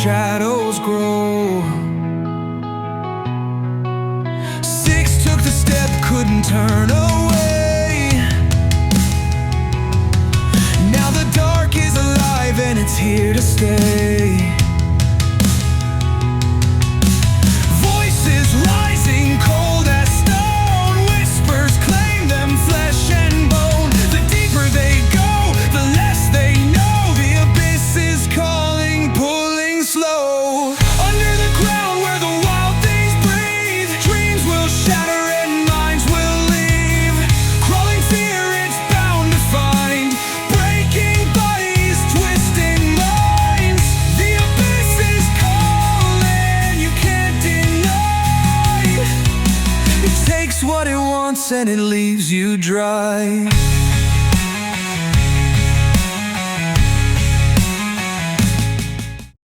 shadows grow. 6 took the step, couldn't turn away. Now the dark is alive and it's here to stay. Voices rising cold as stone, whispers claim them flesh and bone. The deeper they go, the less they know. The abyss is calling, pulling slow. Under the ground where the wild things breathe, dreams will shatter and minds will leave. Crawling fear, it's bound to find, breaking bodies, twisting minds. The abyss is calling, you can't deny. It takes what it wants and it leaves you dry.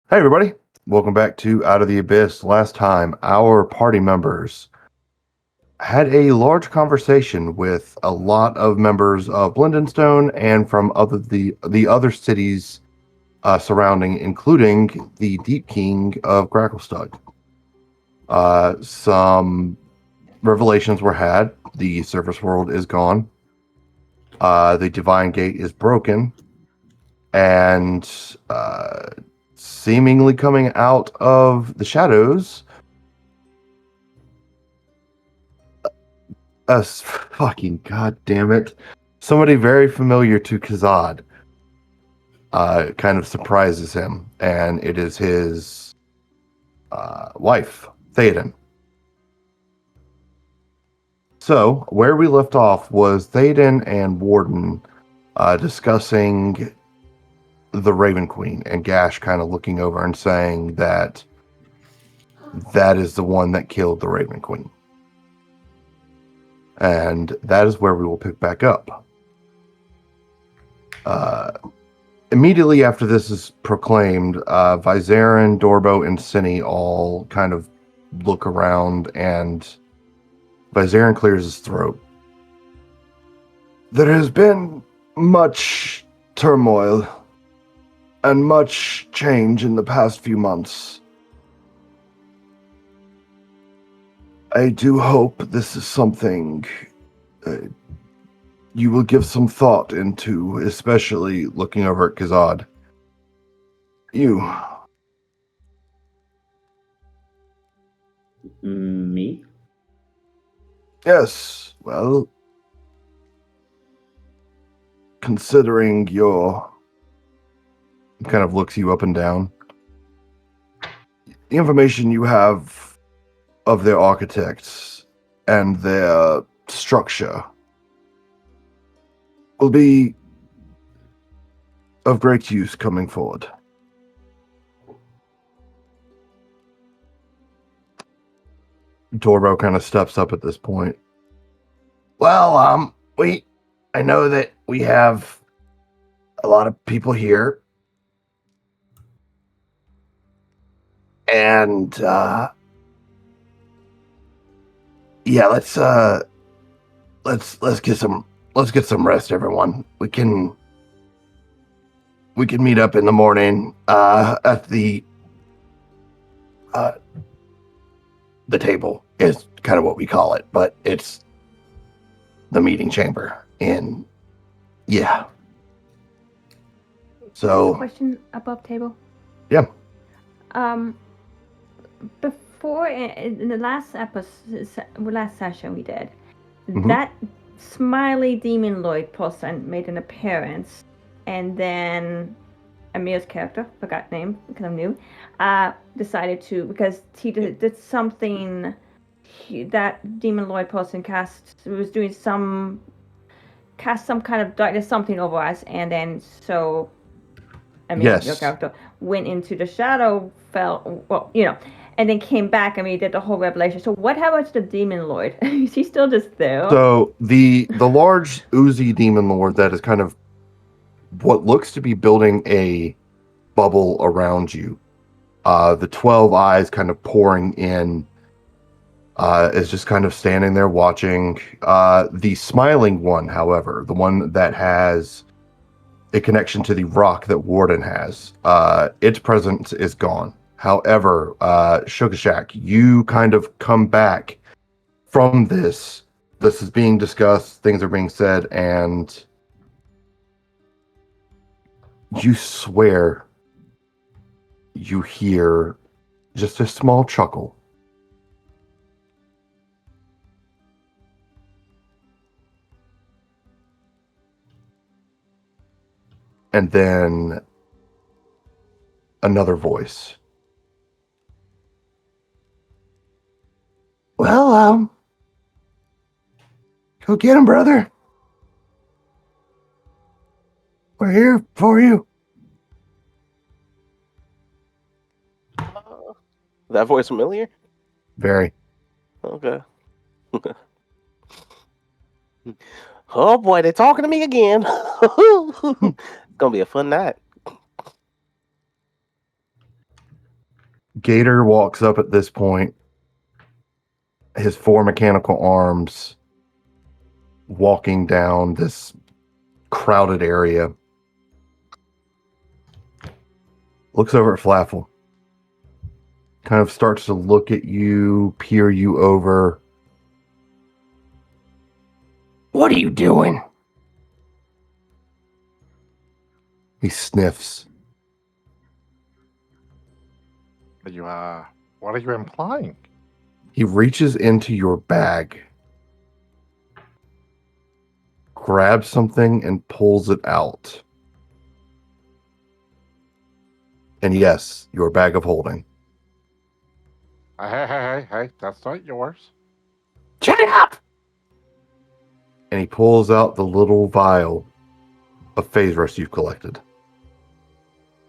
Hey everybody, welcome back to Out of the Abyss. Last time, our party members had a large conversation with a lot of members of Lindenstone and from the other cities surrounding, including the Deep King of Gracklestug. Some revelations were had. The surface world is gone. The Divine Gate is broken. And seemingly coming out of the shadows, fucking goddamn it, somebody very familiar to Kazad kind of surprises him, and it is his wife, Theoden. So, where we left off was Theoden and Warden discussing the Raven Queen, and Gash kind of looking over and saying that that is the one that killed the Raven Queen. And that is where we will pick back up. Immediately after this is proclaimed, Vizarin, Dorbo, and Cinny all kind of look around, and Vizarin clears his throat. There has been much turmoil and much change in the past few months. I do hope this is something you will give some thought into, especially looking over at Kazad. You. Me? Yes, well, considering your... kind of looks you up and down. The information you have of their architects and their structure will be of great use coming forward. Dorbo kind of steps up at this point. Well, I know that we have a lot of people here. And yeah, let's get some rest, everyone. We can meet up in the morning at the table is kind of what we call it, but it's the meeting chamber. And yeah. So question above table. Yeah. Before in the last last session we did, Mm-hmm. that smiley demon Lloyd person made an appearance, and then Amir's character, forgot name because I'm new, decided to, because he did something, that demon Lloyd person cast some kind of darkness, something over us, and then so Amir, your character, went into the shadow, and then came back. I mean, he did the whole revelation. So what happened to the demon lord? Is he still just there? So the large oozy demon lord that is kind of what looks to be building a bubble around you, the 12 eyes kind of pouring in, is just kind of standing there watching. The smiling one, however, the one that has a connection to the rock that Warden has, its presence is gone. However, Shuka Shak, you kind of come back from this. This is being discussed, things are being said, and you swear you hear just a small chuckle. And then another voice. Well, go get him, brother. We're here for you. That voice familiar? Very. Okay. Oh boy, they're talking to me again. It's gonna be a fun night. Gator walks up at this point, his 4 mechanical arms walking down this crowded area. Looks over at Flaffle. Kind of starts to look at you, peer you over. What are you doing? He sniffs. What are you implying? He reaches into your bag, grabs something, and pulls it out. And yes, your bag of holding. Hey, that's not yours. Shut up! And he pulls out the little vial of phase rest you've collected.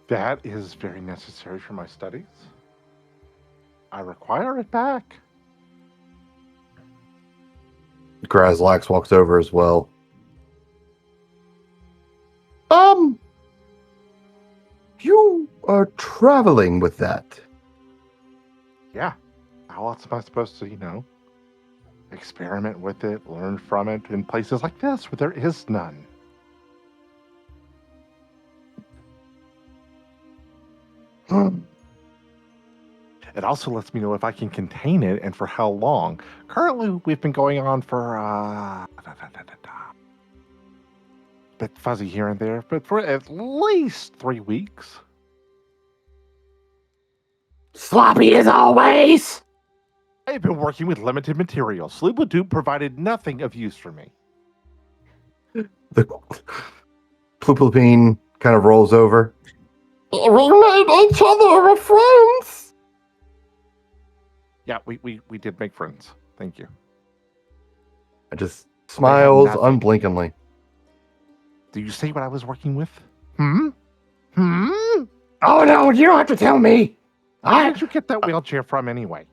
That is very necessary for my studies. I require it back. Grazlax walks over as well. You are traveling with that. Yeah. How else am I supposed to, experiment with it, learn from it in places like this where there is none? It also lets me know if I can contain it and for how long. Currently, we've been going on for bit fuzzy here and there, but for at least 3 weeks. Sloppy as always. I've been working with limited materials. Sloop provided nothing of use for me. The Plupalpine kind of rolls over. We made each other friends. Yeah, we did make friends. Thank you. I just smiles nothing. unblinkingly. Do you see what I was working with? Oh no, you don't have to tell me. Where did you get that wheelchair from anyway?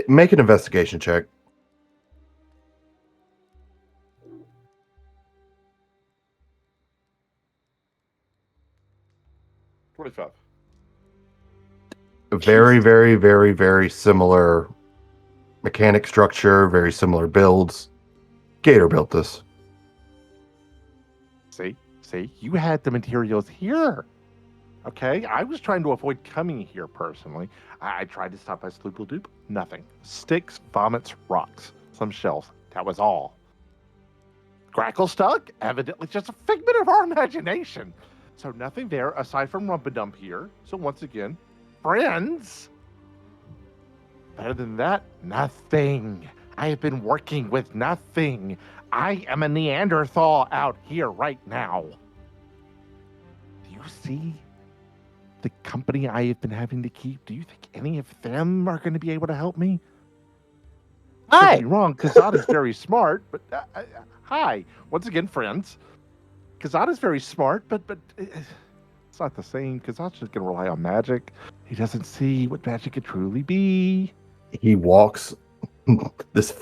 Make an investigation check. Very, very, very, very similar mechanic structure, very similar builds. Gator built this. See, you had the materials here. Okay, I was trying to avoid coming here personally. I tried to stop by Sloop. Nothing. Sticks, vomits, rocks, some shells. That was all. Grackle stuck? Evidently just a figment of our imagination. So nothing there aside from Rumpadump here. So once again, friends. Better than that, nothing. I have been working with nothing. I am a Neanderthal out here right now. Do you see the company I have been having to keep? Do you think any of them are going to be able to help me? Hi. Could be wrong. Kazada's very smart, but hi. Once again, friends. Kazada's very smart, but it's not the same. Kazada's just going to rely on magic. He doesn't see what magic could truly be. He walks this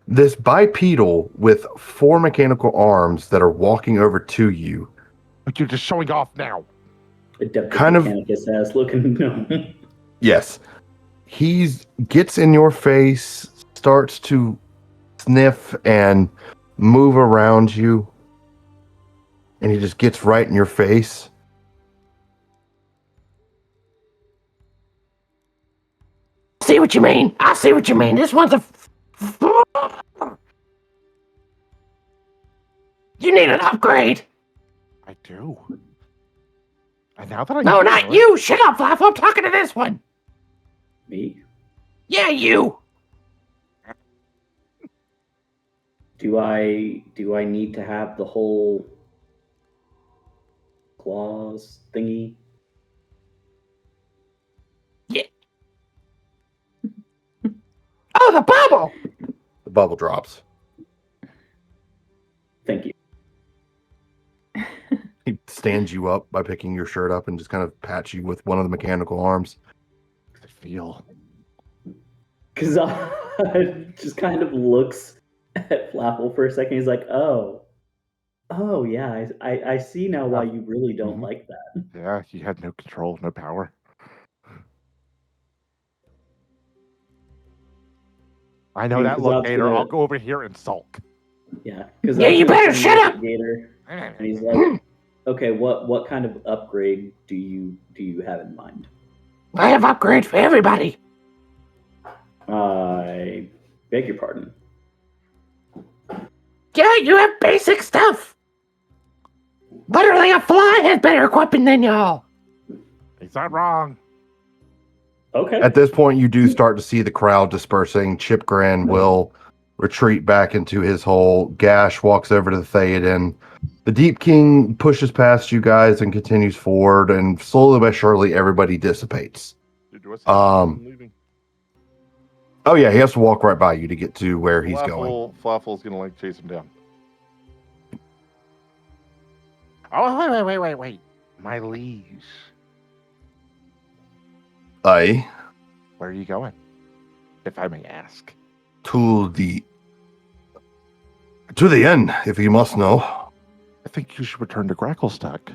this bipedal with 4 mechanical arms that are walking over to you. But you're just showing off now. Kind of Mechanicus ass looking. No. Yes. He gets in your face, starts to sniff and move around you. and he just gets right in your face. See what you mean. I see what you mean. This one's a. You need an upgrade. I do. And now that I No, not you. Shut up, Fluff. I'm talking to this one. Me? Yeah, you. Do I need to have the whole claws thingy? Oh, the bubble. The bubble drops. Thank you. He stands you up by picking your shirt up and just kind of pats you with one of the mechanical arms. I feel. Because just kind of looks at Flapple for a second. He's like, oh yeah, I see now why you really don't Mhm. like that. Yeah, you had no control, no power. I know Yeah, that 'cause look, I was Gator. gonna- I'll go over here and sulk. Yeah. Because Yeah, you better shut up. Gator, and he's like, okay, what kind of upgrade do you have in mind? I have upgrade for everybody. I beg your pardon. Yeah, you have basic stuff. Literally, a fly has better equipment than y'all. He's not wrong. Okay. At this point, you do start to see the crowd dispersing. Chip Grand will retreat back into his hole. Gash walks over to the Theoden. The Deep King pushes past you guys and continues forward, and slowly but surely, everybody dissipates. Dude, what's leaving? Oh yeah, he has to walk right by you to get to where he's going. Flaffle's gonna like chase him down. Oh, wait. My liege. Aye, Where are you going? If I may ask. to the end, if you must know. I think you should return to Gracklestack.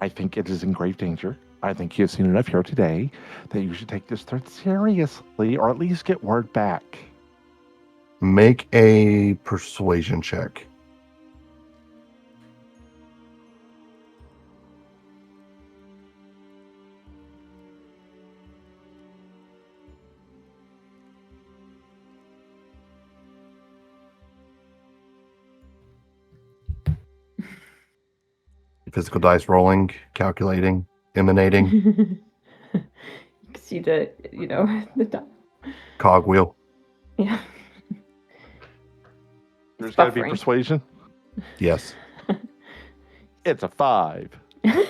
I think it is in grave danger. I think you have seen enough here today that you should take this threat seriously, or at least get word back. Make a persuasion check. Physical dice rolling, calculating, emanating, Because you did, the cogwheel. yeah. There's got to be buffering. persuasion. Yes. It's a 5. Can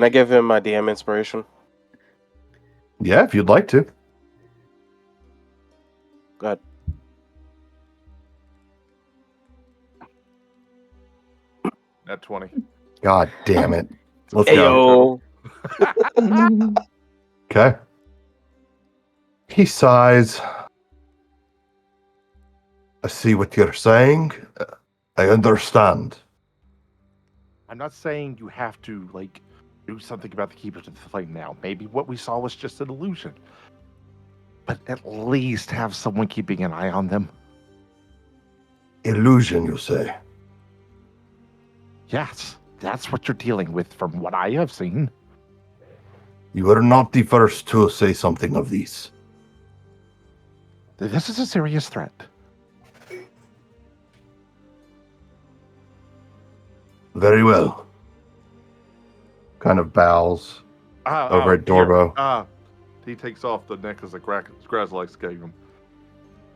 I give him my DM inspiration? Yeah, if you'd like to. Go ahead. At 20. God damn it. Let's go. Ayo. Okay. He sighs. I see what you're saying. I understand. I'm not saying you have to, do something about the Keepers of the Flame now. Maybe what we saw was just an illusion. But at least have someone keeping an eye on them. Illusion, you say? Yes, that's what you're dealing with from what I have seen. You are not the first to say something of these. This is a serious threat. Very well. Kind of bows over at Dorbo. He takes off the necklace that Grazlax gave him.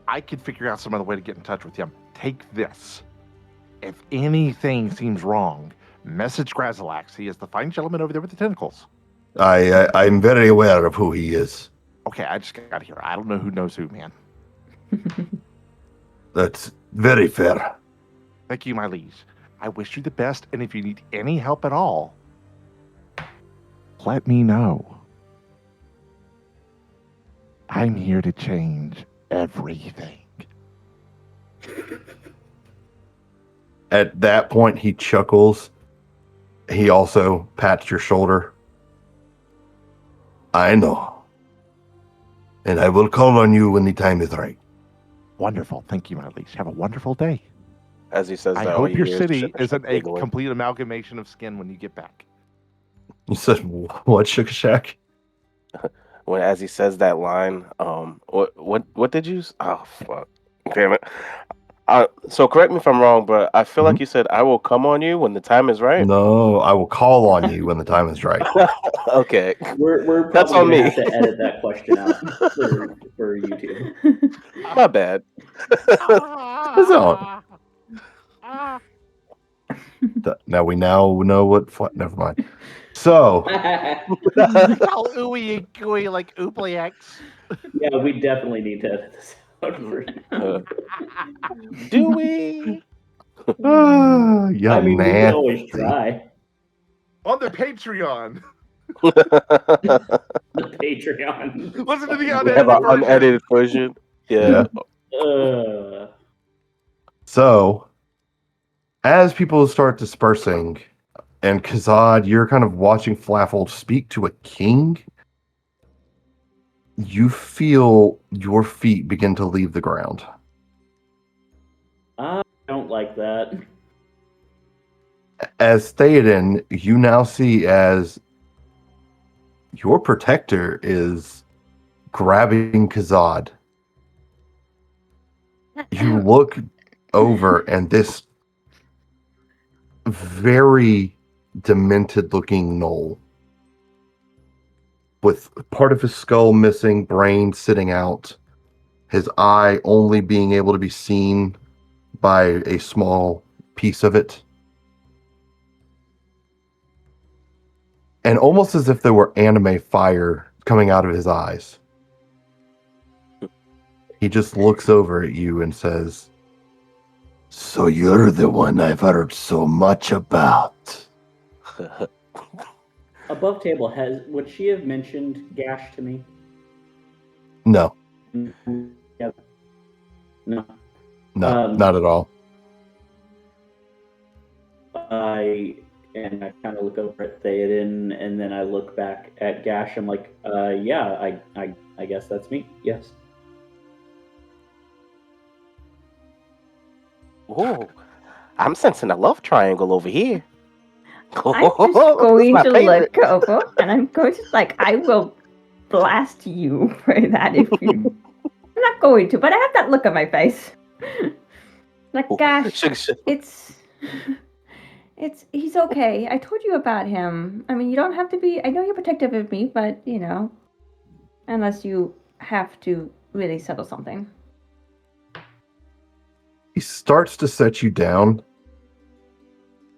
I could figure out some other way to get in touch with him. Take this. If anything seems wrong, message Grazlax. He is the fine gentleman over there with the tentacles. I'm very aware of who he is. Okay, I just got here. I don't know who knows who, man. That's very fair. Thank you, my liege. I wish you the best, and if you need any help at all, let me know. I'm here to change everything. At that point, he chuckles. He also pats your shoulder. I know. And I will call on you when the time is right. Wonderful. Thank you, my liege. Have a wonderful day. As he says I that, all hope you your hear is city Shuka Shak isn't a giggling. complete amalgamation of skin when you get back. You said what, Shuka Shak? When as he says that line, what did you? Oh fuck, damn it. So correct me if I'm wrong, but I feel like you said I will come on you when the time is right. No, I will call on you when the time is right. Okay, We're That's probably on gonna me. have to edit that question out for YouTube. my bad. It's on. Now we know what. Never mind. So It's all ooey and gooey like Oopliax. Yeah, we definitely need to edit this out for Do we? y'all I mean, we can always nasty. try. On the Patreon. The Patreon. Listen to the We have unedited an version. unedited version. Yeah. So as people start dispersing, and Kazad, you're kind of watching Flaffle speak to a king. You feel your feet begin to leave the ground. I don't like that. As Theoden, you now see as your protector is grabbing Kazad. You look over, and this very demented looking gnoll with part of his skull missing, brain sitting out, his eye only being able to be seen by a small piece of it. And almost as if there were anime fire coming out of his eyes. He just looks over at you and says, "So you're the one I've heard so much about." Above table, would she have mentioned Gash to me? No, Yep. No. no, not at all. I kind of look over at Theoden, and then I look back at Gash. I'm like, yeah, I guess that's me. Yes. Oh, I'm sensing a love triangle over here. I'm just going to look over, and I'm going to I will blast you for that if you. I'm not going to, but I have that look on my face. Gosh, he's okay. I told you about him. I mean, you don't have to be. I know you're protective of me, but unless you have to really settle something. He starts to set you down,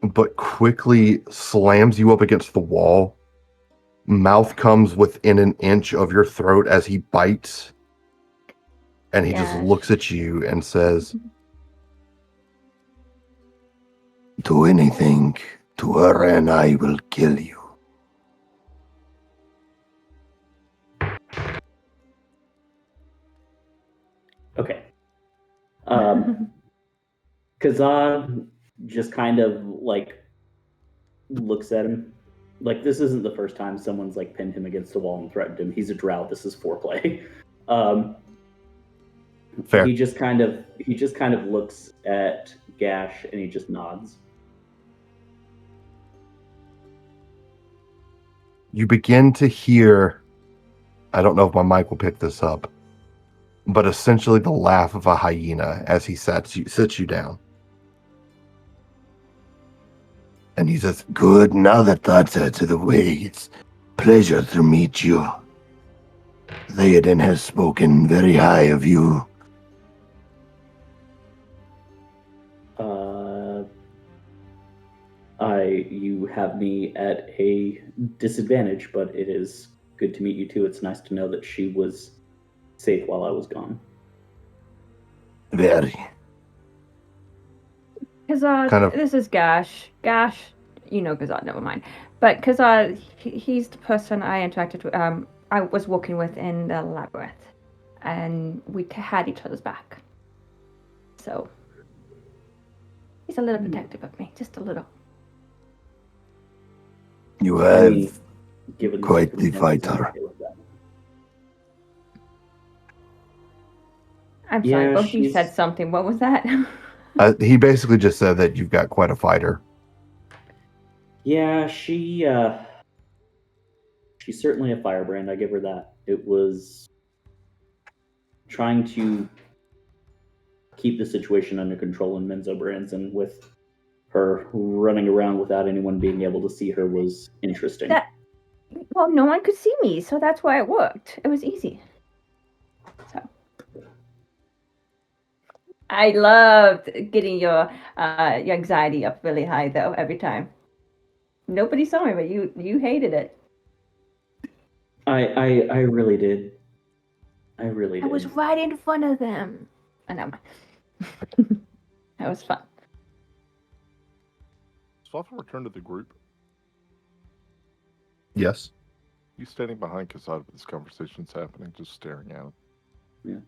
but quickly slams you up against the wall. Mouth comes within an inch of your throat as he bites. And he just looks at you and says, "Do anything to her and I will kill you." Okay. Kazan just kind of looks at him. This isn't the first time someone's pinned him against the wall and threatened him. He's a drow. This is foreplay. Fair. He just kind of looks at Gash and he just nods. You begin to hear, I don't know if my mic will pick this up, but essentially the laugh of a hyena as he sits you down. And he says, "Good, now that that's out of the way, it's pleasure to meet you. Theoden has spoken very high of you." You have me at a disadvantage, but it is good to meet you too. It's nice to know that she was safe while I was gone. Very. Kazad, this is Gash. Gash, Kazad, never mind. But Kazad, he's the person I interacted with, I was working with in the labyrinth. And we had each other's back. So, he's a little protective of me, just a little. You have Given quite the fighter. I'm sorry, both of you said something. What was that? He basically just said that you've got quite a fighter. Yeah, she's certainly a firebrand. I give her that. It was trying to keep the situation under control in Menzo Brands, and with her running around without anyone being able to see her was interesting. Well, no one could see me, so that's why it worked. It was easy. So I loved getting your anxiety up really high though every time. Nobody saw me, but you hated it. I really did. I really I did. was right in front of them. I know. That was fun. Swaffle returned to the group. Yes. He's standing behind Kazad with this conversation's happening, just staring at him. Yeah.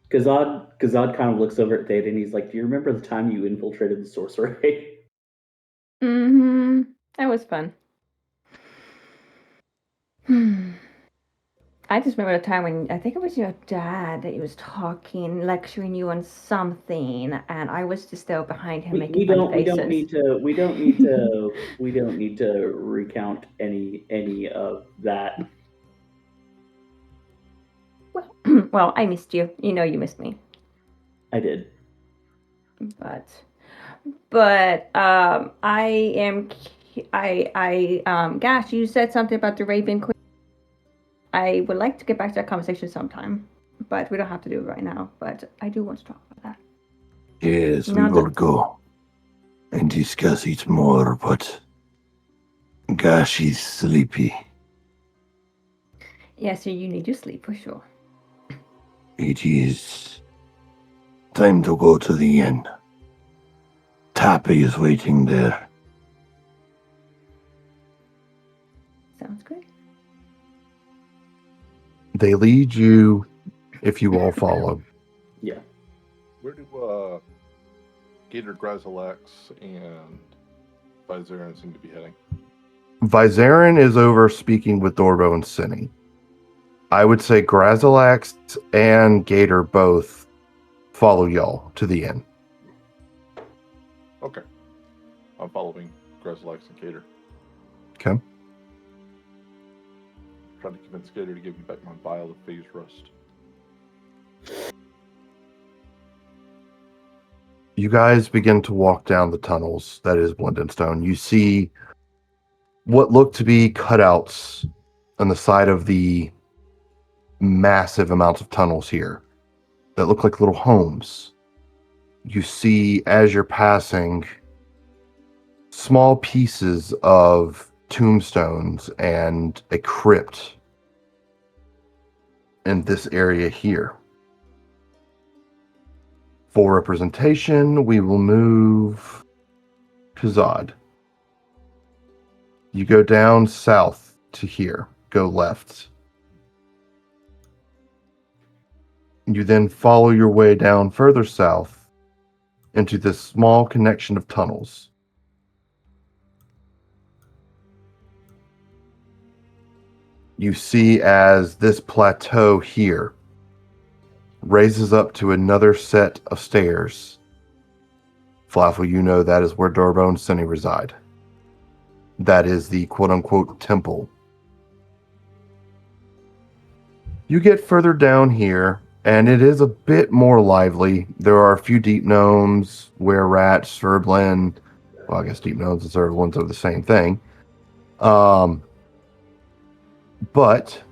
Kazad kind of looks over at Theta and he's like, "Do you remember the time you infiltrated the sorcery?" Mm-hmm. That was fun. I just remember the time when I think it was your dad that he was talking, lecturing you on something, and I was just there behind him making funny faces. We don't need to recount any of that. Well, I missed you. You know you missed me. I did. But gosh, you said something about the Raven Queen. I would like to get back to that conversation sometime, but we don't have to do it right now. But I do want to talk about that. Yes, we will go and discuss it more, but gosh, he's sleepy. Yeah, so you need your sleep for sure. It is time to go to the inn. Tappy is waiting there. Sounds good. They lead you, if you all follow. Yeah. Where do Gator Grazalax and Vizerin seem to be heading? Vizerin is over speaking with Dorbo and Cinny. I would say Grazalax and Gator both follow y'all to the inn. Okay. I'm following Grazalax and Gator. Okay. Trying to convince Gator to give me back my vial of phase rust. You guys begin to walk down the tunnels that is Blendenstone. You see what look to be cutouts on the side of the massive amounts of tunnels here that look like little homes. You see, as you're passing, small pieces of tombstones and a crypt in this area here. For representation, we will move to Zod. You go down south to here. Go left. You then follow your way down further south into this small connection of tunnels. You see as this plateau here raises up to another set of stairs. Flaffle, you know that is where Dorbo and Cinny reside. That is the quote-unquote temple. You get further down here, and it is a bit more lively. There are a few deep gnomes, were-rats, Serblin. Well, I guess deep gnomes and Serblins are the same thing. But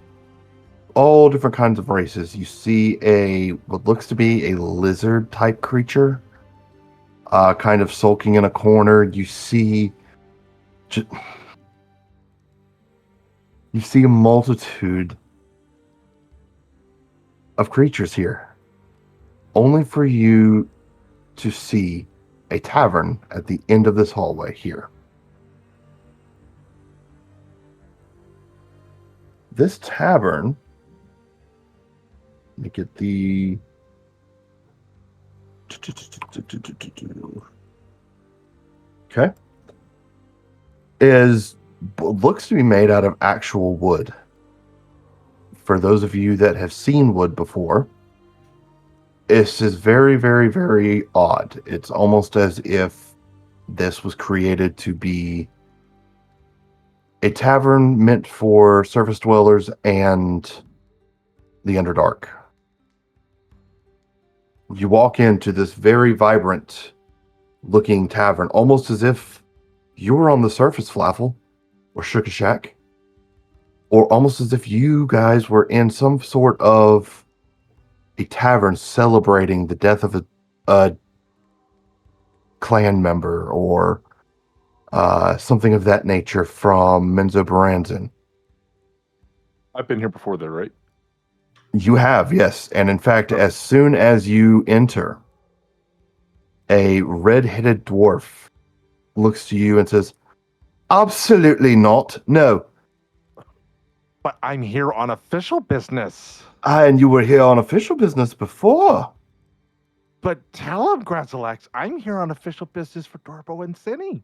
all different kinds of races. You see what looks to be a lizard-type creature, kind of sulking in a corner. You see a multitude of creatures here, only for you to see a tavern at the end of this hallway here. This tavern, let me get the okay, looks to be made out of actual wood. For those of you that have seen wood before, This is very, very, very odd. It's almost as if this was created to be a tavern meant for surface dwellers and the Underdark. You walk into this very vibrant looking tavern, almost as if you were on the surface, Flaffle, or Shuka Shak, or almost as if you guys were in some sort of a tavern celebrating the death of a clan member or something of that nature from Menzo Baranzan. I've been here before, though, right? You have, yes. And in fact, as soon as you enter, a red-headed dwarf looks to you and says, "Absolutely not. No. But I'm here on official business. And you were here on official business before." But tell him, Grazalax, I'm here on official business for Dorbo and Cinny.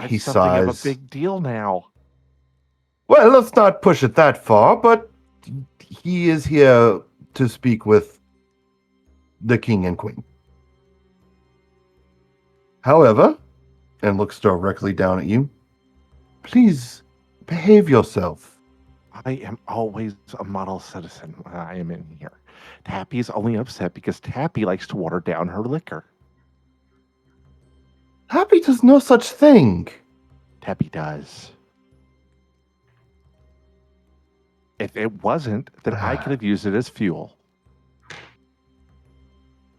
He It's something of sighs. a big deal now. Well, let's not push it that far, but he is here to speak with the king and queen. However, and looks directly down at you, please behave yourself. I am always a model citizen when I am in here. Tappy is only upset because Tappy likes to water down her liquor. Happy does no such thing. Tappy does. If it wasn't, then I could have used it as fuel.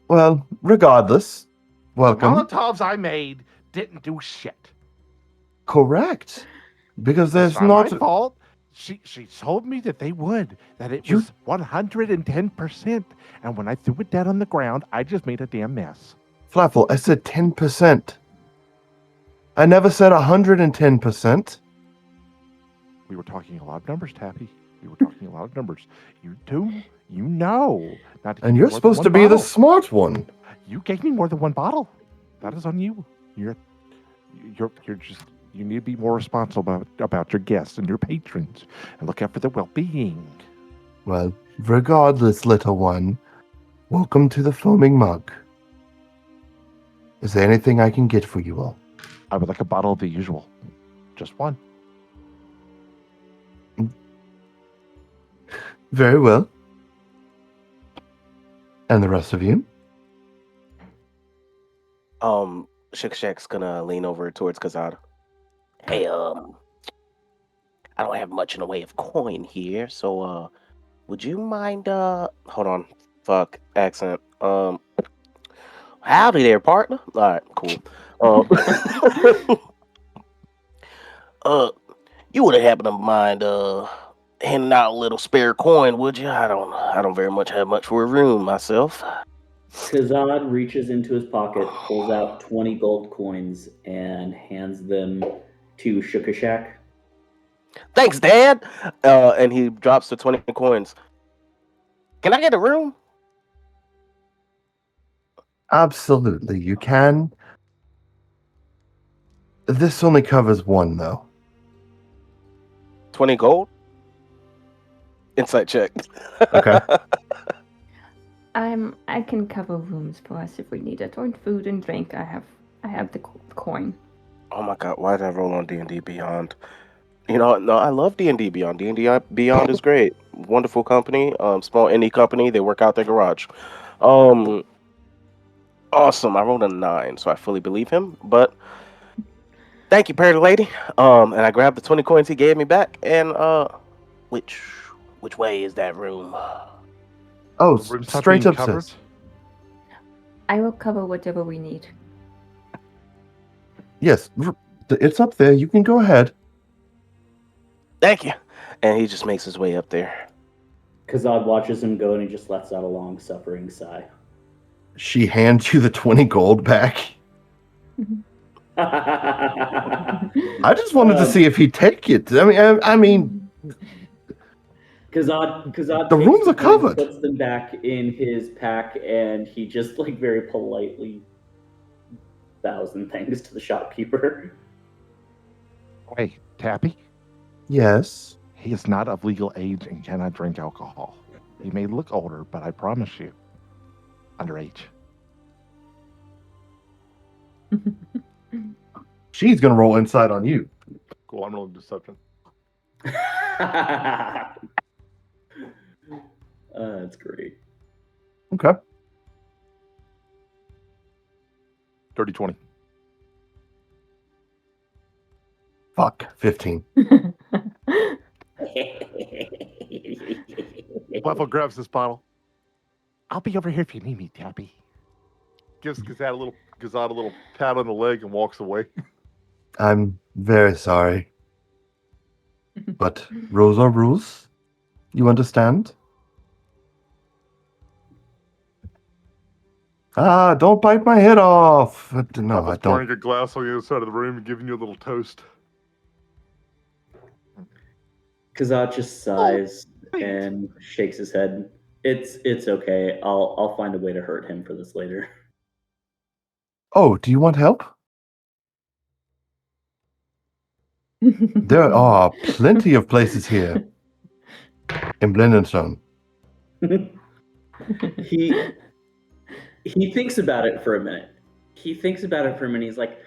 Well, regardless, welcome. Molotovs I made didn't do shit. Correct. Because there's It's not not... my fault. She told me that they would, that it You- was 110%. And when I threw it down on the ground, I just made a damn mess. Flaffle, I said 10%. I never said 110%. We were talking a lot of numbers, Tappy. We were talking a lot of numbers. You do, you know. Not to And give you're more than supposed one to be the bottle. smart one. You gave me more than one bottle. That is on you. You're just. You need to be more responsible about your guests and your patrons, and look out for their well-being. Well, regardless, little one, welcome to the foaming mug. Is there anything I can get for you all? I would like a bottle of the usual, just one. Very well. And the rest of you? Shuka Shak's gonna lean over towards Kazad. Hey, I don't have much in the way of coin here, so would you mind hold on, fuck accent. Howdy there, partner. All right, cool. You wouldn't happen to mind handing out a little spare coin, would you? I don't very much have much for a room myself. Kazad reaches into his pocket, pulls out 20 gold coins, and hands them to Shuka Shak. Thanks, Dad. And he drops the 20 coins. Can I get a room? Absolutely, you can. This only covers one, though. 20 gold? Insight check. Okay. I can cover rooms for us if we need it, or food and drink. I have the coin. Oh my god, why did I roll on D&D Beyond? You know, no, I love D&D Beyond. D&D Beyond is great. Wonderful company, small indie company. They work out their garage. Awesome. I rolled a 9, so I fully believe him. But thank you, pretty lady. And I grabbed the 20 coins he gave me back. And which way is that room? Oh, The room's not straight being upstairs. I will cover whatever we need. Yes, it's up there. You can go ahead. Thank you. And he just makes his way up there. Kazad watches him go and he just lets out a long suffering sigh. She hands you the 20 gold back. I just wanted to see if he'd take it. I mean, Kazad The takes rooms are coins, covered. puts them back in his pack, and he just very politely bows and thanks to the shopkeeper. Wait, Tappy? yes. He is not of legal age and cannot drink alcohol. He may look older, but I promise you, underage. She's gonna roll inside on you. Cool, I'm rolling deception. That's great. Okay. Dirty 20. Fuck. 15. Buffalo grabs this bottle. I'll be over here if you need me, Tabby. Gives Kazad a little pat on the leg and walks away. I'm very sorry. But rules are rules. You understand? Ah, don't bite my head off. No, I pouring don't. a glass on the other side of the room and giving you a little toast. Kazat just sighs and shakes his head. It's okay. I'll find a way to hurt him for this later. Oh, do you want help? There are plenty of places here in Blendenstone. He thinks about it for a minute. He's like,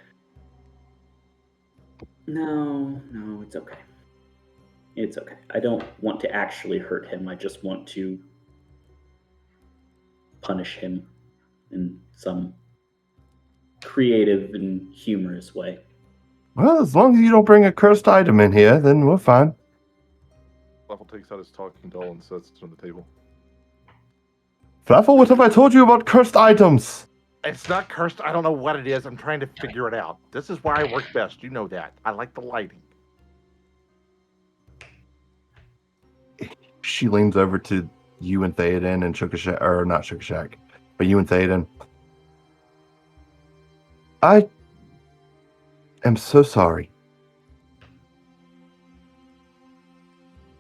no, it's okay. It's okay. I don't want to actually hurt him. I just want to punish him in some creative and humorous way. Well, as long as you don't bring a cursed item in here, then we're fine. Fluffle takes out his talking doll and sets it on the table. Fluffle, what have I told you about cursed items? It's not cursed. I don't know what it is. I'm trying to figure it out. This is where I work best. You know that. I like the lighting. She leans over to you and Theoden and Shuka Shak, or not Shuka Shak, but you and Theoden. I am so sorry.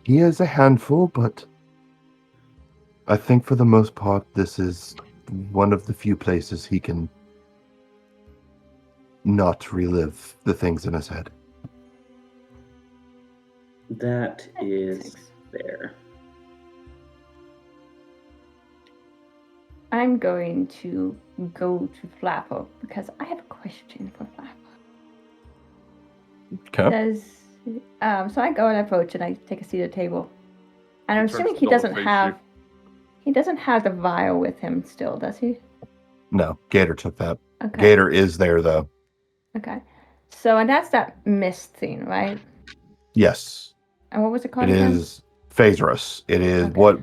He is a handful, but I think for the most part, this is one of the few places he can not relive the things in his head. That is fair. I'm going to go to Flapper because I have a question for Flapper. Okay. So I go and approach and I take a seat at the table. And I'm He turns assuming to he double doesn't face have the vial with him still, does he? No, Gator took that. Okay. Gator is there, though. Okay. So and that's that mist thing, right? Yes. And what was it called It again? is Phasrus. It is Okay.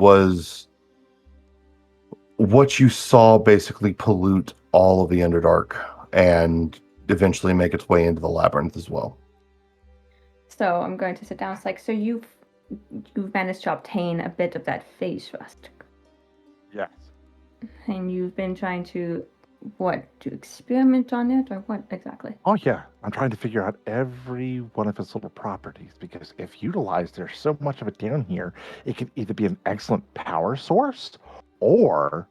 what you saw basically pollute all of the Underdark and eventually make its way into the labyrinth as well. So I'm going to sit down. It's like, so you've managed to obtain a bit of that phase rust. Yes. And you've been trying to to experiment on it, or what exactly? Oh, yeah. I'm trying to figure out every one of its little properties because if utilized, there's so much of it down here, it could either be an excellent power source or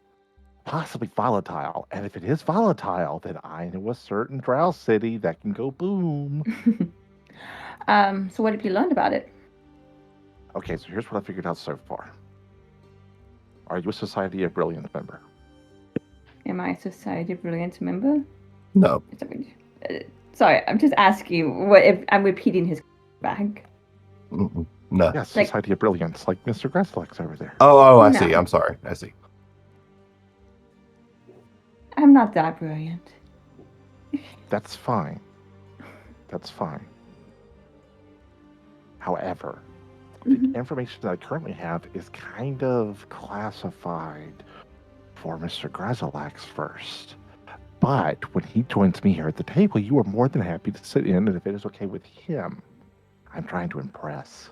possibly volatile. And if it is volatile, then I know a certain drow city that can go boom. So what have you learned about it? Okay, so here's what I figured out so far. Are you a Society of Brilliance member? Am I a Society of Brilliance member? No. Sorry, I'm just asking what if I'm repeating his back. Mm-mm. No. Yes, Like- Society of Brilliance, like Mr. Gresslex over there. Oh, I No. see. I'm sorry. I see. I'm not that brilliant. That's fine. That's fine. However, Mhm. the information that I currently have is kind of classified for Mr. Grezalax first. But when he joins me here at the table, you are more than happy to sit in, and if it is okay with him, I'm trying to impress.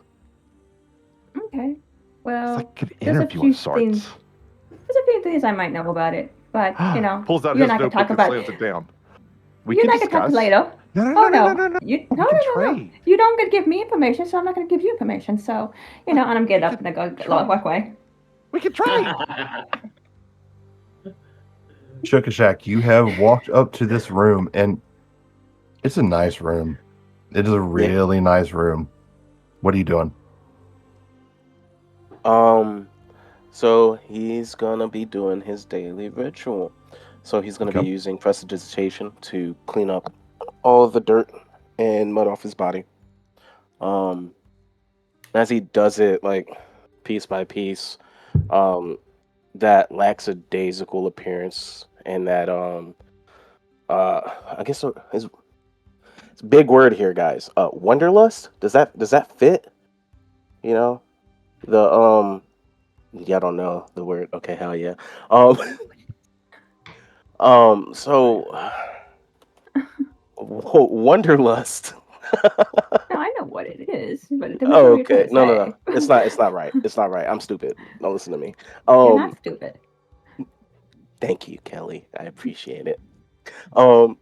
Okay. Well, It's like an there's a interview few of sorts. there's a few things I might know about it, but you know, Pulls out you his and I can notebook talk and about slams it down. We you can and I can talk discuss. later. No, no, Oh no, no, no, no. You, We no, can no, no, no. trade. You don't get to give me information, so I'm not going to give you information. So, you know, and I'm getting up and I go walk away. We can trade. Shuka Shak, you have walked up to this room, and it's a nice room. It is a really nice room. What are you doing? So he's gonna be doing his daily ritual. So he's gonna be Okay. using prestidigitation to clean up all the dirt and mud off his body. Um, as he does it, like piece by piece, um, that lackadaisical appearance and that I guess it's a big word here, guys. Wanderlust. Does that fit? You know the Yeah, I don't know the word. Okay, hell yeah. Um, so Wanderlust. No, I know what it is, but it depends on Oh, what you're trying okay. to No, no, no. say. It's not right. It's not right. I'm stupid. Don't listen to me. You're not Um, stupid. Thank you, Kelly. I appreciate it. Um,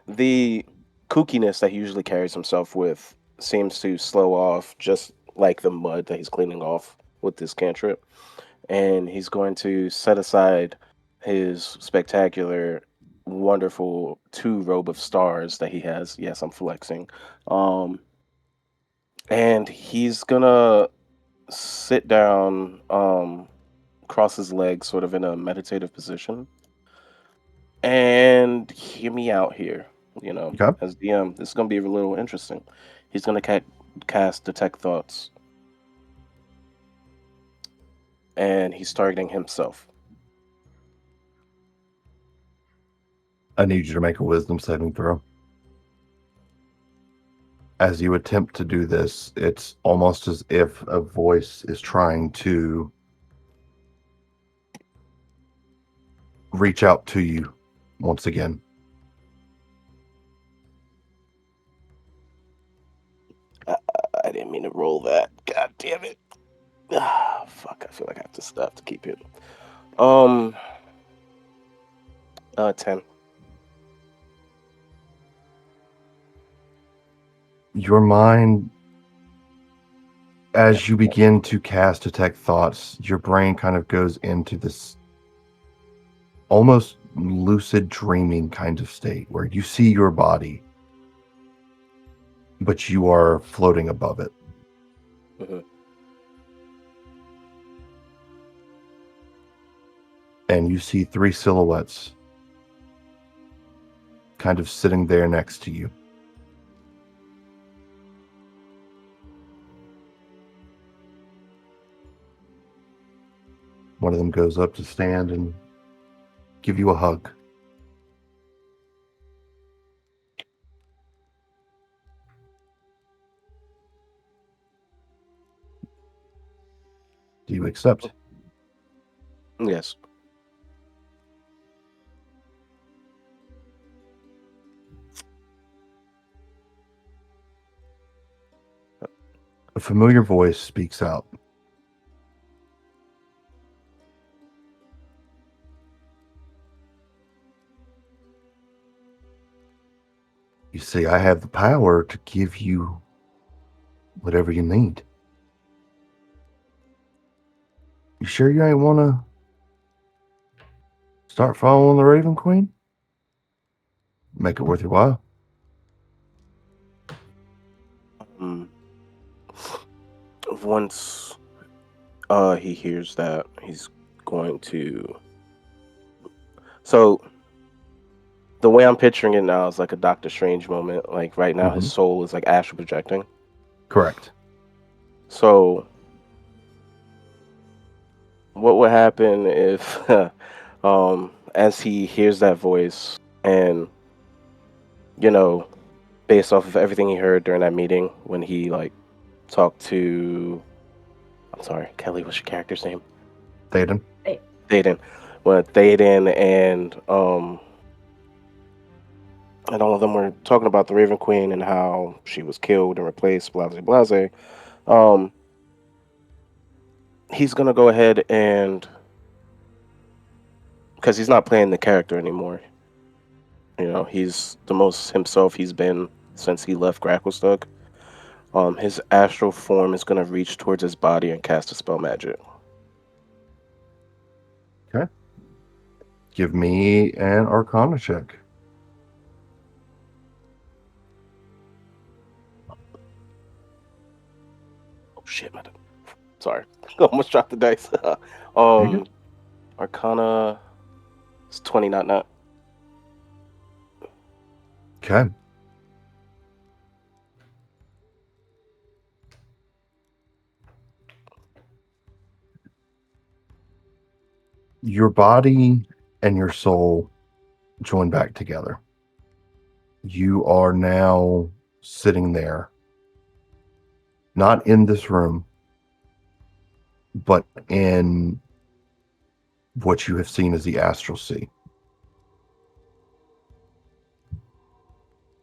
the kookiness that he usually carries himself with seems to slow off, just like the mud that he's cleaning off with this cantrip. And he's going to set aside his spectacular, wonderful two robe of stars that he has. Yes, I'm flexing. Um, and he's gonna sit down, cross his legs, sort of in a meditative position, and hear me out here. Okay. As DM, this is gonna be a little interesting. He's gonna cast detect thoughts, and he's targeting himself. I need you to make a wisdom saving throw. As you attempt to do this, it's almost as if a voice is trying to reach out to you once again. I didn't mean to roll that. God damn it. Ah, fuck. I feel like I have to stop to keep it. Um, 10. Your mind, as you begin to cast detect thoughts, your brain kind of goes into this almost lucid dreaming kind of state where you see your body, but you are floating above it. Mhm. And you see three silhouettes kind of sitting there next to you. One of them goes up to stand and give you a hug. Do you accept? Yes. A familiar voice speaks out. You say, I have the power to give you whatever you need. You sure you ain't want to start following the Raven Queen? Make it worth your while. Um, Once he hears that, he's going to. So the way I'm picturing it now is like a Doctor Strange moment. Like right now, his Mhm. soul is like astral projecting. Correct. So what would happen if, as he hears that voice, and you know, based off of everything he heard during that meeting when he like talked to, I'm sorry, Kelly, what's your character's name? Thaden? Thaden. When Thaden and all of them were talking about the Raven Queen and how she was killed and replaced, blase blase. Um, he's gonna go ahead and, because he's not playing the character anymore. He's the most himself he's been since he left Gracklestug. His astral form is gonna reach towards his body and cast a spell magic. Okay. Give me an Arcana check. Oh shit, man. Sorry, almost dropped the dice. you Arcana. It's 20, not. Okay. Your body and your soul join back together. You are now sitting there, not in this room, but in what you have seen as the astral sea.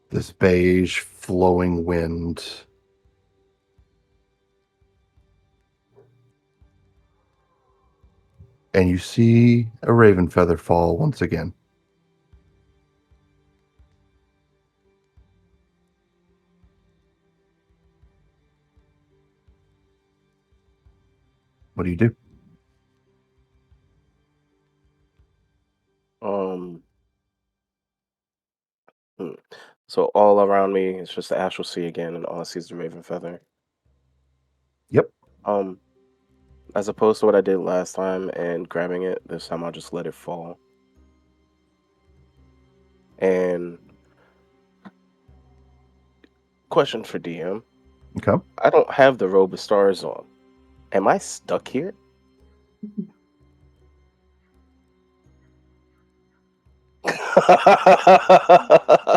This beige flowing wind. And you see a raven feather fall once again. What do you do? So all around me, it's just the astral sea again, and all I see is the raven feather. Yep. As opposed to what I did last time and grabbing it, this time I'll just let it fall. And question for DM. Okay. I don't have the robe of stars on. Am I stuck here?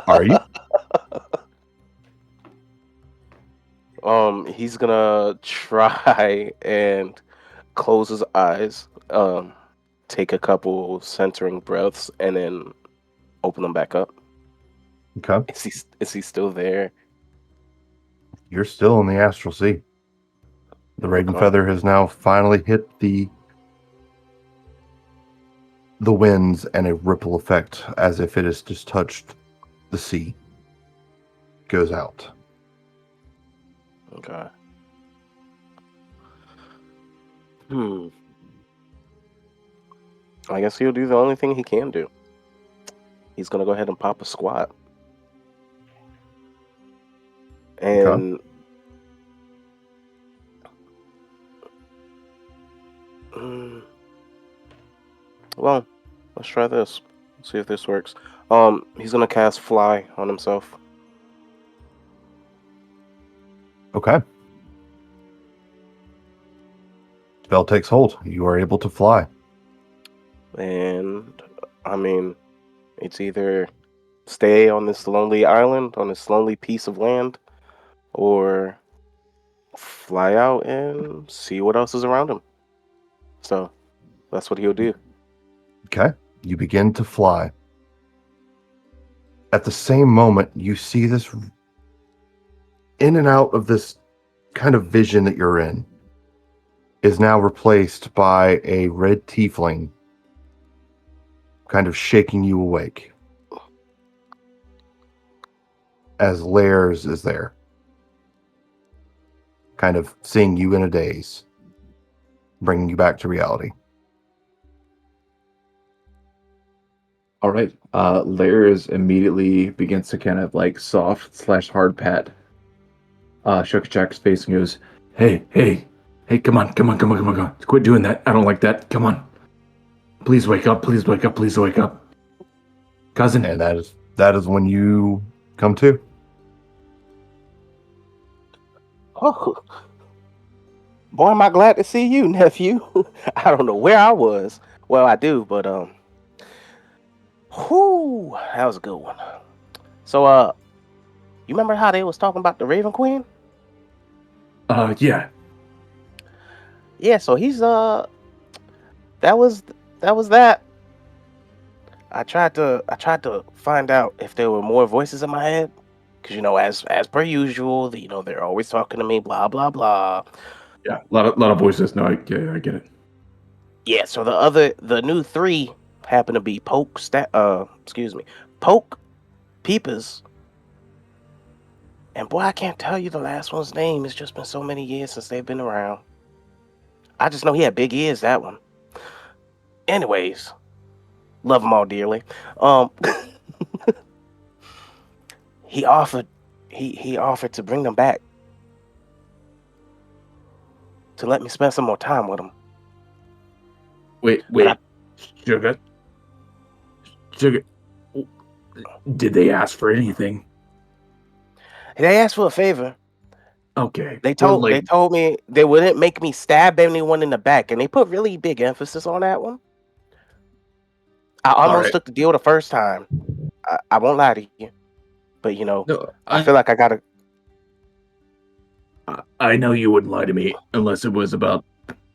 Are you? He's gonna try and close his eyes, take a couple centering breaths, and then open them back up. Okay. Is he still there? You're still in the astral sea. The raven Okay. feather has now finally hit the winds, and a ripple effect, as if it has just touched the sea, goes out. Okay. I guess he'll do the only thing he can do. He's gonna go ahead and pop a squat. And well, let's try this. See if this works. He's gonna cast fly on himself. Okay. Spell takes hold. You are able to fly. And I mean, it's either stay on this lonely island, on this lonely piece of land, or fly out and see what else is around him. So that's what he'll do. Okay. You begin to fly. At the same moment, you see this in and out of this kind of vision that you're in is now replaced by a red tiefling kind of shaking you awake as Lairs is there, kind of seeing you in a daze, bringing you back to reality. All right. Lairs immediately begins to kind of like soft/hard pat Shuka Shak's face and goes, Hey, come on. Quit doing that. I don't like that. Come on. Please wake up. Please wake up. Cousin. And that is when you come to. Oh, boy, am I glad to see you, nephew. I don't know where I was. Well, I do, but whoo, that was a good one. So, you remember how they was talking about the Raven Queen? Yeah. Yeah, so he's that was that. I tried to find out if there were more voices in my head, because as per usual, they're always talking to me, blah blah blah. Yeah. A lot of voices. No, I get it. Yeah, so the new 3 happen to be Poke, Peepers, and boy, I can't tell you the last one's name. It's just been so many years since they've been around. I just know he had big ears, that one. Anyways, love them all dearly. He offered to bring them back. to let me spend some more time with him. Wait, But Sugar. Did they ask for anything? they asked for a favor. Okay. They well, told me they wouldn't make me stab anyone in the back, and they put really big emphasis on that one. I almost right. took the deal the first time. I won't lie to you, but No, I feel like I gotta. I know you wouldn't lie to me unless it was about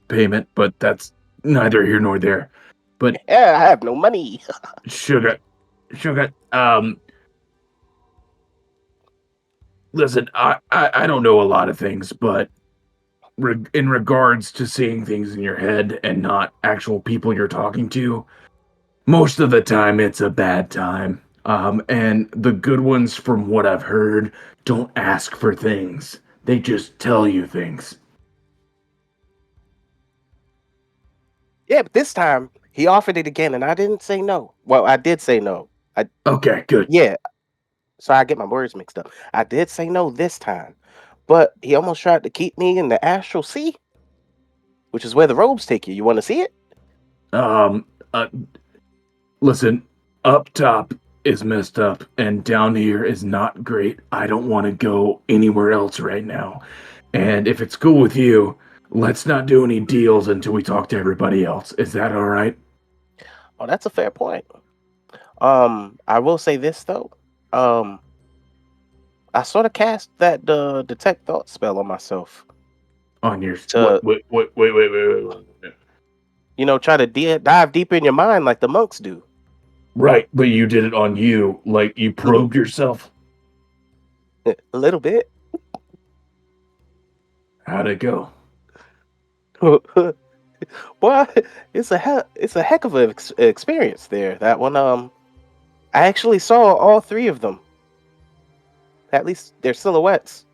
payment, but that's neither here nor there. But Yeah, I have no money. Sugar, listen, I don't know a lot of things, but in regards to seeing things in your head and not actual people you're talking to, most of the time it's a bad time. And the good ones, from what I've heard, don't ask for things. They just tell you things. Yeah, but this time he offered it again, and I didn't say no. Well, I did say no. Okay, good. Yeah, so I get my words mixed up. I did say no this time, but he almost tried to keep me in the astral sea, which is where the robes take you. You want to see it? Um, uh, Listen, up top is messed up, and down here is not great. I don't want to go anywhere else right now. And if it's cool with you, let's not do any deals until we talk to everybody else. Is that all right? Oh, that's a fair point. I will say this though. I sort of cast that detect thought spell on myself On your to wait. try to dive deeper in your mind like the monks do. Right, but you did it on you, like you probed yourself. A little bit. How'd it go? Boy, it's a heck of an experience there. That one. I actually saw all three of them. At least their silhouettes.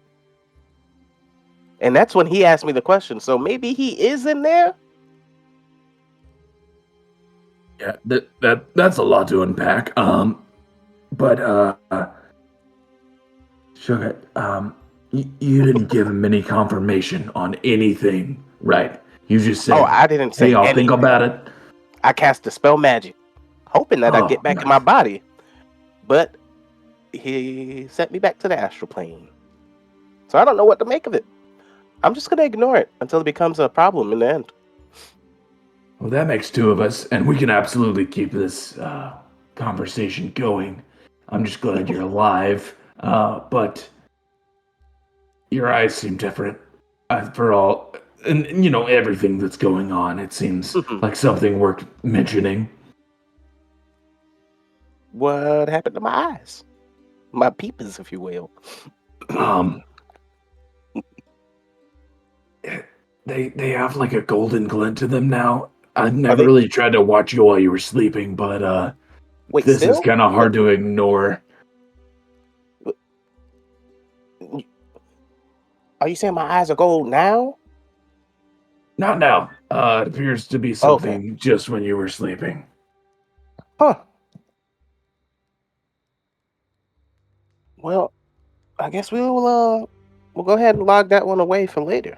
And that's when he asked me the question. So maybe he is in there? Yeah, that's a lot to unpack. But Sugar, you didn't give him any confirmation on anything, right? You just said, Oh, I didn't say "Hey, I'll anything. think about it." I cast Dispel Magic, hoping that I'd Oh, get back in my body. But he sent me back to the astral plane. So I don't know what to make of it. I'm just going to ignore it until it becomes a problem in the end. Well, that makes two of us, and we can absolutely keep this conversation going. I'm just glad you're alive, but your eyes seem different. For all, and everything that's going on, it seems like something worth mentioning. What happened to my eyes? My peepers, if you will. They have like a golden glint to them now. I've never they- really tried to watch you while you were sleeping, but Wait, this is still? kind of hard to ignore. Are you saying my eyes are gold now? Not now. It appears to be something just when you were sleeping. Huh. Well, I guess we'll go ahead and log that one away for later.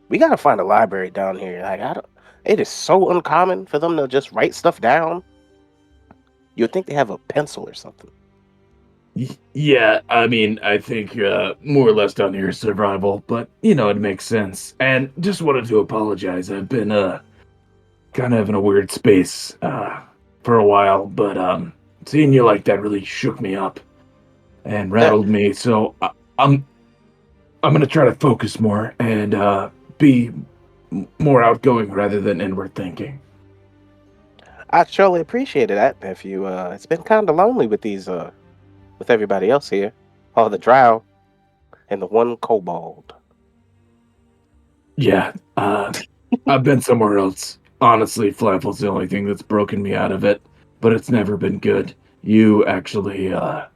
We gotta find a library down here. Like it is so uncommon for them to just write stuff down. You'd think they have a pencil or something. Yeah, I mean, I think more or less down here is survival, but it makes sense. And just wanted to apologize. I've been kind of in a weird space for a while, but seeing you like that really shook me up and rattled me. So I'm gonna try to focus more and be more outgoing rather than inward thinking. I surely appreciated that, nephew. It's been kind of lonely with with everybody else here, all the drow, and the one kobold. Yeah, I've been somewhere else. Honestly, Flapple's the only thing that's broken me out of it, but it's never been good. You actually, I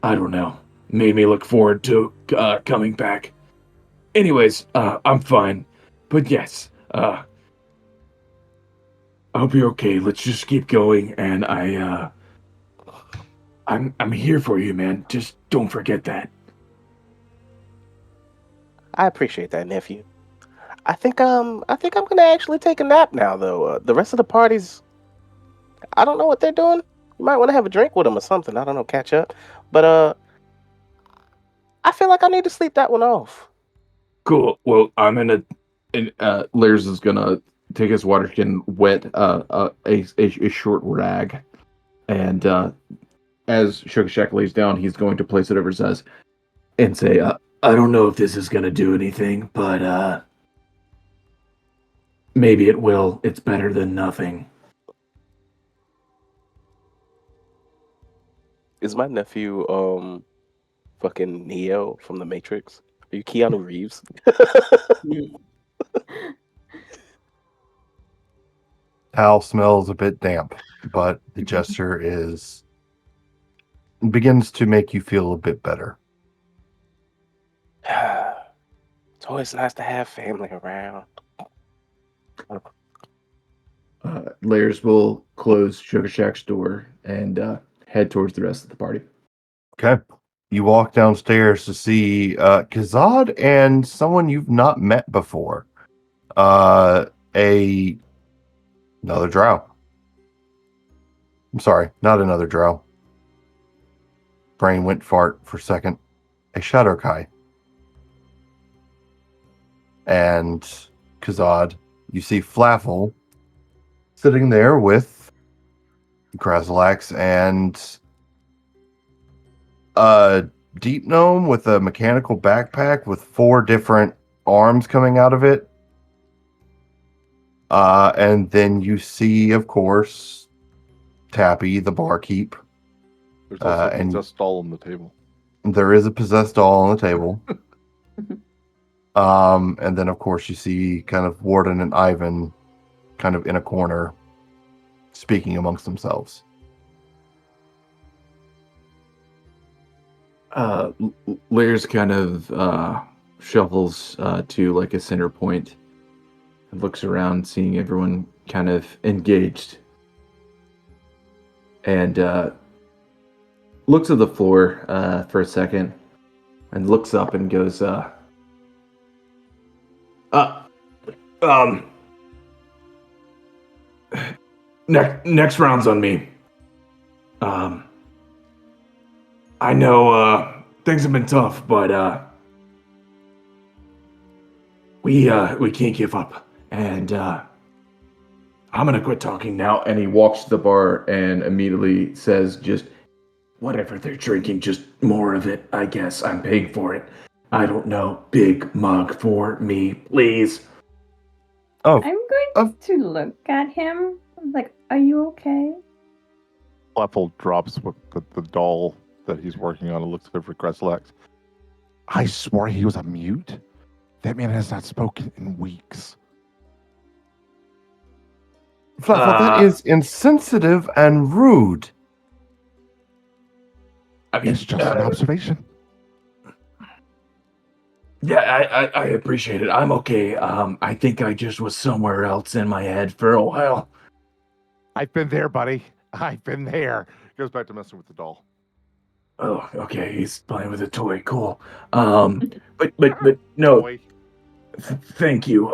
don't know, made me look forward to coming back. Anyways, I'm fine. But yes, I hope you're okay. Let's just keep going, and I'm here for you, man. Just don't forget that. I appreciate that, nephew. I think I'm gonna actually take a nap now, though. The rest of the parties, I don't know what they're doing. You might want to have a drink with them or something. I don't know, catch up. But I feel like I need to sleep that one off. Cool. Well, I'm gonna. And Lairs is gonna take his water skin, wet a short rag, and as Shuka Shak lays down, he's going to place it over his eyes and say, "I don't know if this is gonna do anything, but maybe it will. It's better than nothing." Is my nephew fucking Neo from the Matrix? Are you Keanu Reeves? Al smells a bit damp, but the gesture begins to make you feel a bit better. It's always nice to have family around. Lairs will close Shuka Shak's door and head towards the rest of the party. Okay. You walk downstairs to see Kazad and someone you've not met before. Another drow. I'm sorry, not another drow. Brain went fart for a second. A Shadowkai. And Kazad, you see Flaffle sitting there with Krasalax and a deep gnome with a mechanical backpack with 4 different arms coming out of it. And then you see, of course, Tappy, the barkeep. There's also a and- possessed doll on the table. There is a possessed doll on the table. And then, of course, you see kind of Warden and Ivan kind of in a corner speaking amongst themselves. Lairs kind of shuffles to like a center point and looks around, seeing everyone kind of engaged, and looks at the floor for a second, and looks up and goes, next round's on me. I know things have been tough, but we can't give up. And I'm gonna quit talking now. And he walks to the bar and immediately says, "Just whatever they're drinking, just more of it. I guess I'm paying for it. I don't know. Big mug for me, please." Oh, I'm going to look at him. Like, are you okay? Flaffle drops with the doll that he's working on and looks over at Krasalax. I swore he was a mute? That man has not spoken in weeks. Flaffle, that is insensitive and rude. I mean, It's just an observation. Yeah, I appreciate it. I'm okay. I think I just was somewhere else in my head for a while. I've been there, buddy. I've been there. Goes back to messing with the doll. Oh, okay. He's playing with a toy. Cool. But no. Boy. Thank you.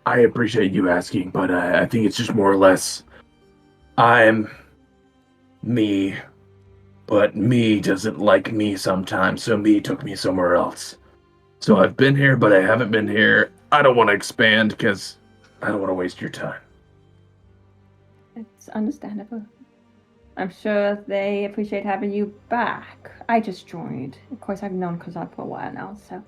I appreciate you asking, but I think it's just more or less I'm me, but me doesn't like me sometimes, so me took me somewhere else. So I've been here, but I haven't been here. I don't want to expand because I don't want to waste your time. It's understandable. I'm sure they appreciate having you back. I just joined. Of course, I've known Kazad for a while now, so.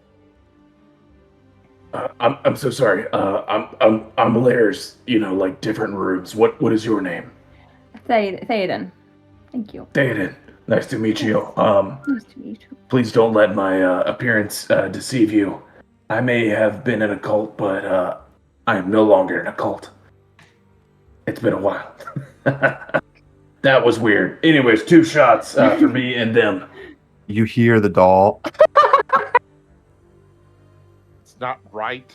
I'm so sorry. I'm Lairs. You know, like different rooms. What is your name? Theoden. Thank you. Theoden. Nice to meet you. Nice to meet you. Please don't let my appearance deceive you. I may have been in a cult, but I am no longer in a cult. It's been a while. That was weird. Anyways, 2 shots for me and them. You hear the doll. It's not right.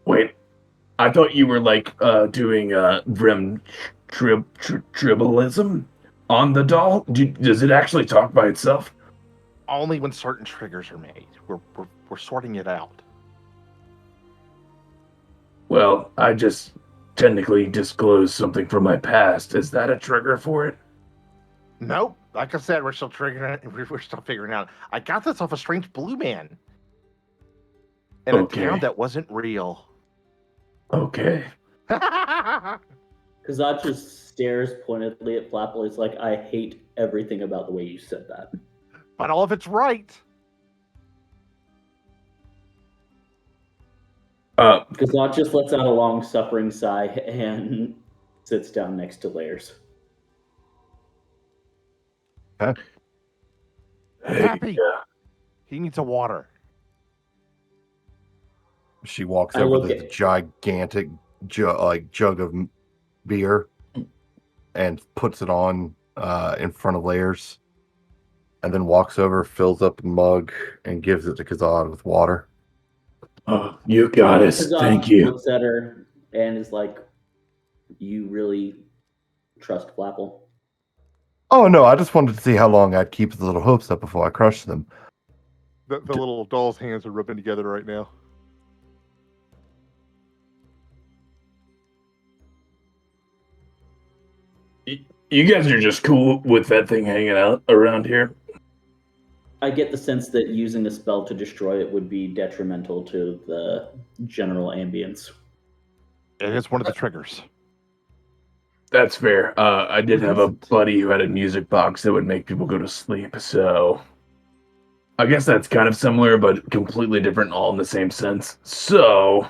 Wait, I thought you were like doing Vrim tribalism on the doll. Does it actually talk by itself? Only when certain triggers are made. We're sorting it out. Well, I just technically disclosed something from my past. Is that a trigger for it? Nope. Like I said, we're still triggering it. We're still figuring out. I got this off a strange blue man in a town that wasn't real. Okay. Kazat just stares pointedly at Flapple. He's like, I hate everything about the way you said that. But all of it's right. Kazat just lets out a long suffering sigh and sits down next to Layers. Huh? Hey, Happy. He needs a water. She walks I over look to the at- gigantic jug of beer and puts it on in front of Layers, and then walks over, fills up a mug, and gives it to Kazad with water. Oh, you got it. Kazat Thank you. looks at her and is like, you really trust Flapple? Oh no, I just wanted to see how long I'd keep the little hopes up before I crushed them. The little doll's hands are rubbing together right now. You guys are just cool with that thing hanging out around here? I get the sense that using a spell to destroy it would be detrimental to the general ambience. It is one of the triggers. That's fair. I did Who have a doesn't? buddy who had a music box that would make people go to sleep, so I guess that's kind of similar, but completely different, all in the same sense. So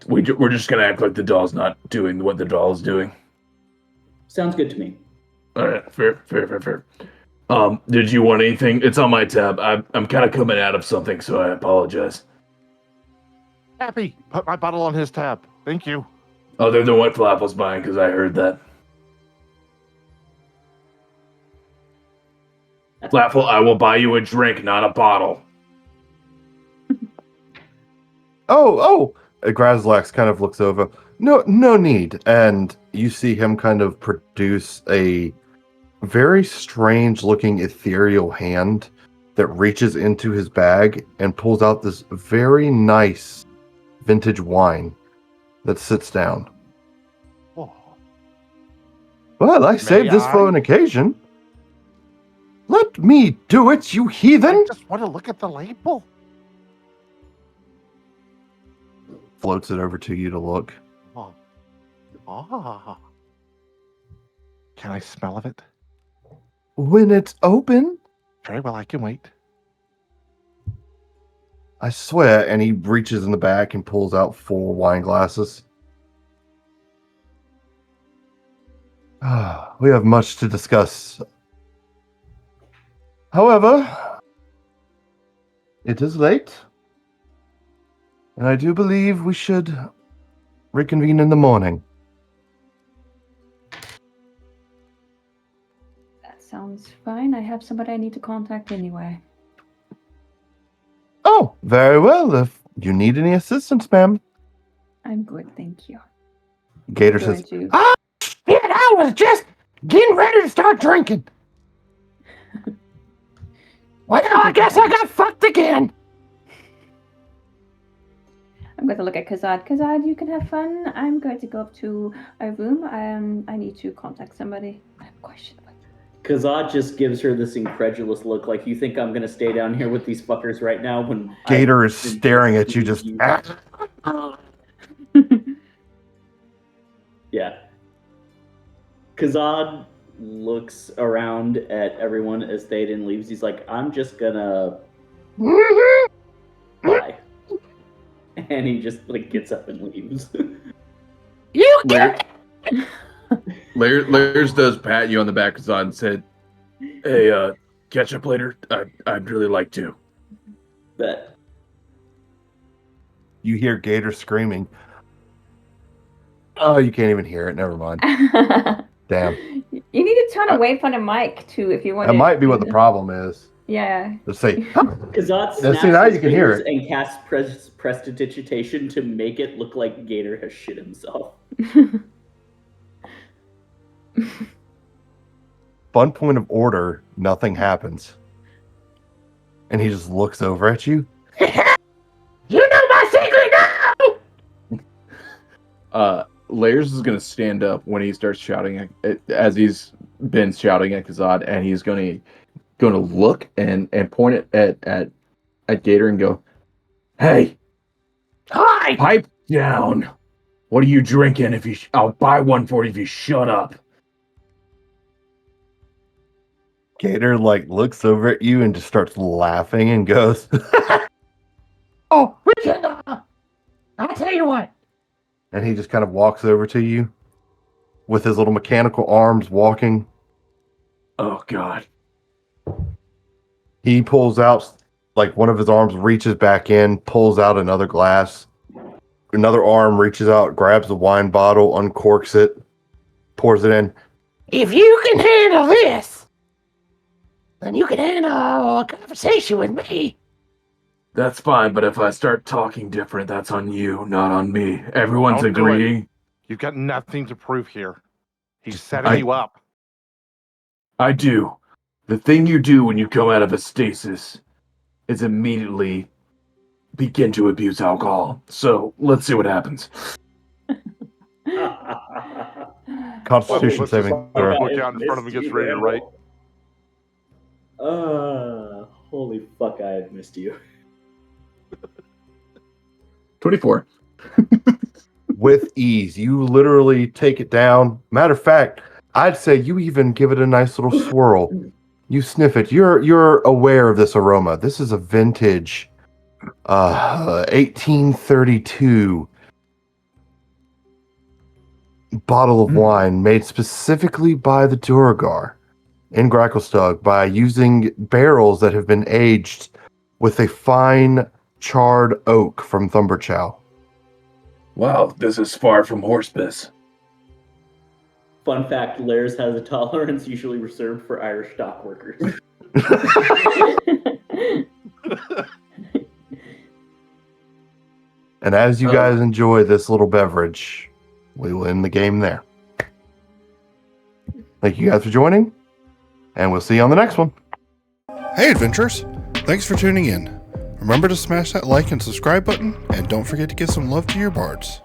we're just gonna act like the doll's not doing what the doll is doing. Sounds good to me. All right, fair. Did you want anything? It's on my tab. I'm kind of coming out of something, so I apologize. Happy, put my bottle on his tab. Thank you. Other than what Flapple's buying, because I heard that. Flapple, I will buy you a drink, not a bottle. Oh! Grazlax kind of looks over. No need. And you see him kind of produce a very strange looking ethereal hand that reaches into his bag and pulls out this very nice vintage wine that sits down. Oh, Well, I saved this for I? an occasion. Let me do it, you heathen! I just want to look at the label. Floats it over to you to look. Oh. Ah. Can I smell of it? When it's open, Very well, I can wait. I swear, and he reaches in the back and pulls out 4 wine glasses. We have much to discuss. However, it is late, and I do believe we should reconvene in the morning. That sounds fine. I have somebody I need to contact anyway. Oh, very well. If you need any assistance, ma'am. I'm good, thank you. Gator Going says, to- "Ah, shit, I was just getting ready to start drinking. Well, I guess I got fucked again." I'm going to look at Kazad. Kazad, you can have fun. I'm going to go up to a room. I need to contact somebody. I have a question. Kazat just gives her this incredulous look, like, you think I'm gonna stay down here with these fuckers right now when Gator is staring at you just... Yeah. Kazad looks around at everyone as Théoden leaves. He's like, I'm just gonna bye. And he just like gets up and leaves. You get... Layers does pat you on the back and said, "Hey, catch up later. I'd really like to." But You hear Gator screaming. Oh, you can't even hear it. Never mind. Damn. You need to turn away from the mic too if you want That to. might be what the problem is. Yeah. Let's see. Kazat snaps See, now his you can hear fingers and casts prestidigitation to make it look like Gator has shit himself. Fun point of order, nothing happens. And he just looks over at you. You know my secret now! Layers is going to stand up when he starts shouting, as he's been shouting at Kazad, and he's going to look and point it at Gator and go, "Hey, Hi! pipe down. What are you drinking? I'll buy one for you if you shut up." Gator looks over at you and just starts laughing and goes, Oh, we can, I'll tell you what. and he just kind of walks over to you with his little mechanical arms walking. Oh God. He pulls out, one of his arms reaches back in, pulls out another glass. Another arm reaches out, grabs the wine bottle, uncorks it, pours it in. If you can handle this, then you can handle a conversation with me. That's fine, but if I start talking different, that's on you, not on me. Everyone's Don't do it. agreeing. You've got nothing to prove here. He's setting you up. I do. The thing you do when you come out of a stasis is immediately begin to abuse alcohol. So let's see what happens. Constitution Let's saving just throw. look out in front of him, gets ready to write. Holy fuck, I have missed you. 24. With ease. You literally take it down. Matter of fact, I'd say you even give it a nice little swirl. You sniff it. You're aware of this aroma. This is a vintage 1832 bottle of wine made specifically by the Duragar in Gracklestug by using barrels that have been aged with a fine charred oak from Thumberchow. Wow, this is far from horse piss. Fun fact, Lairs has a tolerance usually reserved for Irish dock workers. And as you guys enjoy this little beverage, we will end the game there. Thank you guys for joining, and we'll see you on the next one. Hey, adventurers! Thanks for tuning in. Remember to smash that like and subscribe button, and don't forget to give some love to your bards.